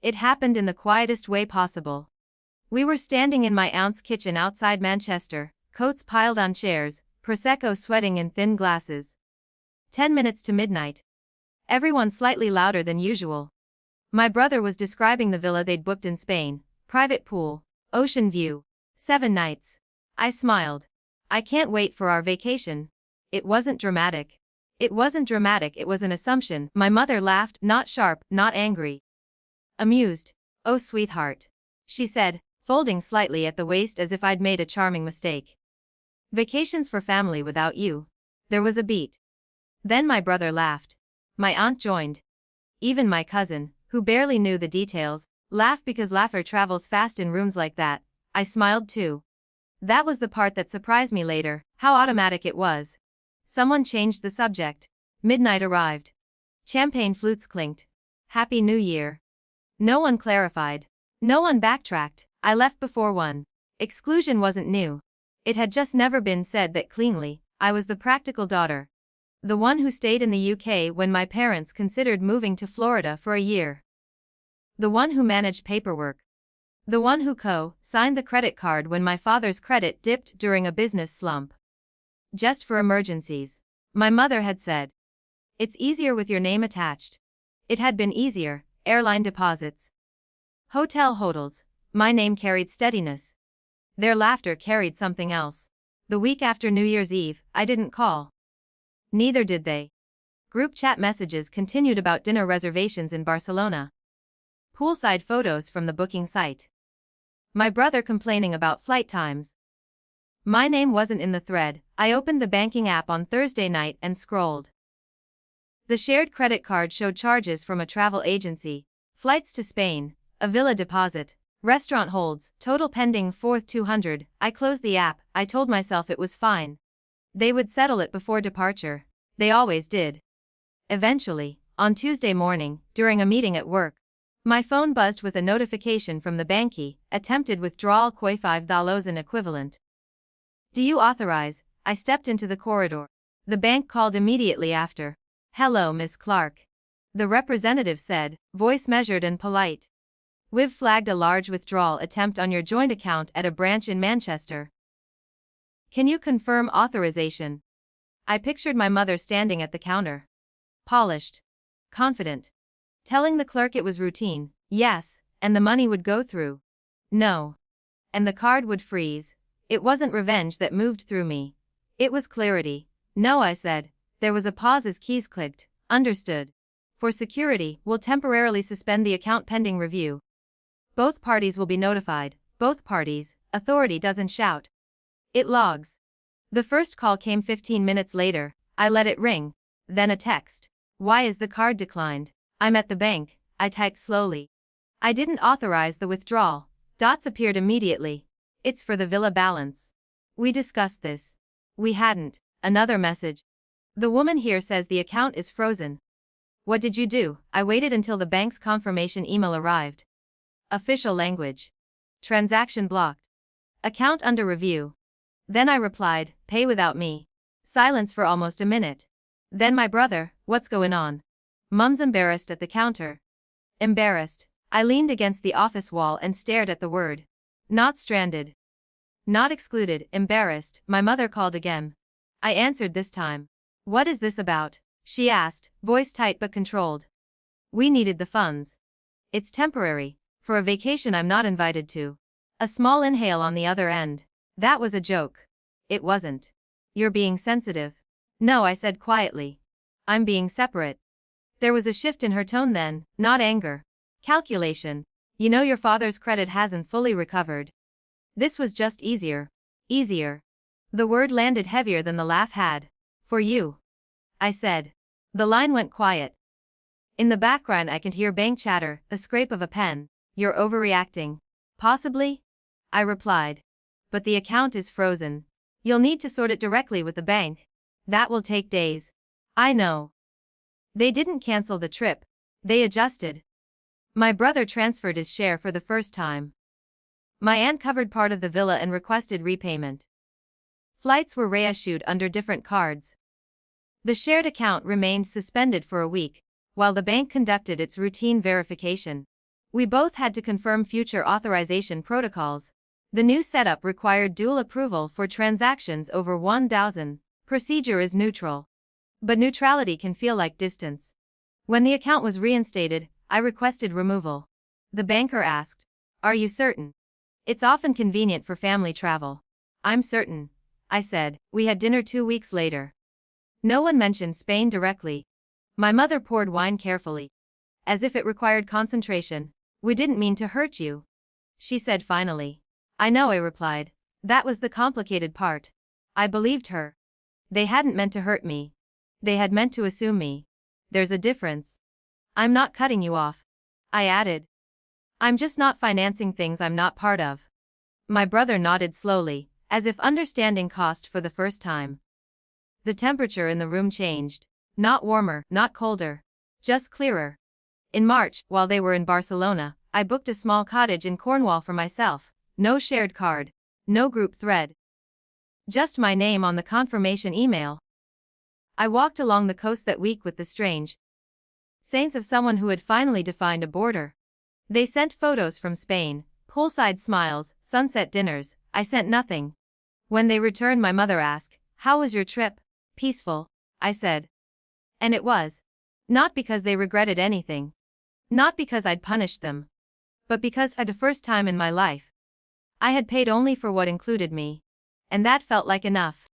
It happened in the quietest way possible. We were standing in my aunt's kitchen outside Manchester, coats piled on chairs, Prosecco sweating in thin glasses. 10 minutes to midnight. Everyone slightly louder than usual. My brother was describing the villa they'd booked in Spain, private pool, ocean view, 7 nights. I smiled. I can't wait for our vacation. It wasn't dramatic. It wasn't dramatic, it was an assumption. My mother laughed, not sharp, not angry. Amused. Oh sweetheart. She said, folding slightly at the waist as if I'd made a charming mistake. Vacations for family without you. There was a beat. Then my brother laughed. My aunt joined. Even my cousin, who barely knew the details, laughed because laughter travels fast in rooms like that. I smiled too. That was the part that surprised me later, how automatic it was. Someone changed the subject. Midnight arrived. Champagne flutes clinked. Happy New Year. No one clarified. No one backtracked. I left before one. Exclusion wasn't new. It had just never been said that cleanly. I was the practical daughter. The one who stayed in the UK when my parents considered moving to Florida for a year. The one who managed paperwork. The one who signed the credit card when my father's credit dipped during a business slump. Just for emergencies. My mother had said. It's easier with your name attached. It had been easier, airline deposits. Hotel hotels. My name carried steadiness. Their laughter carried something else. The week after New Year's Eve, I didn't call. Neither did they. Group chat messages continued about dinner reservations in Barcelona. Poolside photos from the booking site. My brother complaining about flight times. My name wasn't in the thread. I opened the banking app on Thursday night and scrolled. The shared credit card showed charges from a travel agency, flights to Spain, a villa deposit, restaurant holds, total pending $4,200. I closed the app. I told myself it was fine. They would settle it before departure. They always did. Eventually, on Tuesday morning, during a meeting at work, my phone buzzed with a notification from the bankie, attempted withdrawal $5,000 equivalent. Do you authorize? I stepped into the corridor. The bank called immediately after. Hello, Miss Clark. The representative said, voice measured and polite. We've flagged a large withdrawal attempt on your joint account at a branch in Manchester. Can you confirm authorization? I pictured my mother standing at the counter. Polished. Confident. Telling the clerk it was routine, yes, and the money would go through. No. And the card would freeze. It wasn't revenge that moved through me. It was clarity. No, I said. There was a pause as keys clicked. Understood. For security, we'll temporarily suspend the account pending review. Both parties will be notified. Both parties. Authority doesn't shout. It logs. The first call came 15 minutes later. I let it ring. Then a text. Why is the card declined? I'm at the bank, I typed slowly. I didn't authorize the withdrawal. Dots appeared immediately. It's for the villa balance. We discussed this. We hadn't. Another message. The woman here says the account is frozen. What did you do? I waited until the bank's confirmation email arrived. Official language. Transaction blocked. Account under review. Then I replied, pay without me. Silence for almost a minute. Then my brother, what's going on? Mum's embarrassed at the counter. Embarrassed. I leaned against the office wall and stared at the word. Not stranded. Not excluded, embarrassed. My mother called again. I answered this time. What is this about? She asked, voice tight but controlled. We needed the funds. It's temporary. For a vacation I'm not invited to. A small inhale on the other end. That was a joke. It wasn't. You're being sensitive. No, I said quietly. I'm being separate. There was a shift in her tone then, not anger. Calculation. You know your father's credit hasn't fully recovered. This was just easier. Easier. The word landed heavier than the laugh had. For you. I said. The line went quiet. In the background I could hear bank chatter, the scrape of a pen. You're overreacting. Possibly? I replied. But the account is frozen. You'll need to sort it directly with the bank. That will take days. I know. They didn't cancel the trip. They adjusted. My brother transferred his share for the first time. My aunt covered part of the villa and requested repayment. Flights were reissued under different cards. The shared account remained suspended for a week, while the bank conducted its routine verification. We both had to confirm future authorization protocols. The new setup required dual approval for transactions over 1,000. Procedure is neutral. But neutrality can feel like distance. When the account was reinstated, I requested removal. The banker asked, "Are you certain? It's often convenient for family travel." "I'm certain," I said. We had dinner 2 weeks later. No one mentioned Spain directly. My mother poured wine carefully, as if it required concentration. "We didn't mean to hurt you," she said finally. "I know," I replied. That was the complicated part. I believed her. They hadn't meant to hurt me. They had meant to assume me. There's a difference. "I'm not cutting you off," I added. "I'm just not financing things I'm not part of." My brother nodded slowly, as if understanding cost for the first time. The temperature in the room changed. Not warmer, not colder. Just clearer. In March, while they were in Barcelona, I booked a small cottage in Cornwall for myself. No shared card. No group thread. Just my name on the confirmation email. I walked along the coast that week with the strange sense of someone who had finally defined a border. They sent photos from Spain, poolside smiles, sunset dinners. I sent nothing. When they returned, my mother asked, "How was your trip?" "Peaceful," I said. And it was. Not because they regretted anything. Not because I'd punished them. But because, for the first time in my life, I had paid only for what included me. And that felt like enough.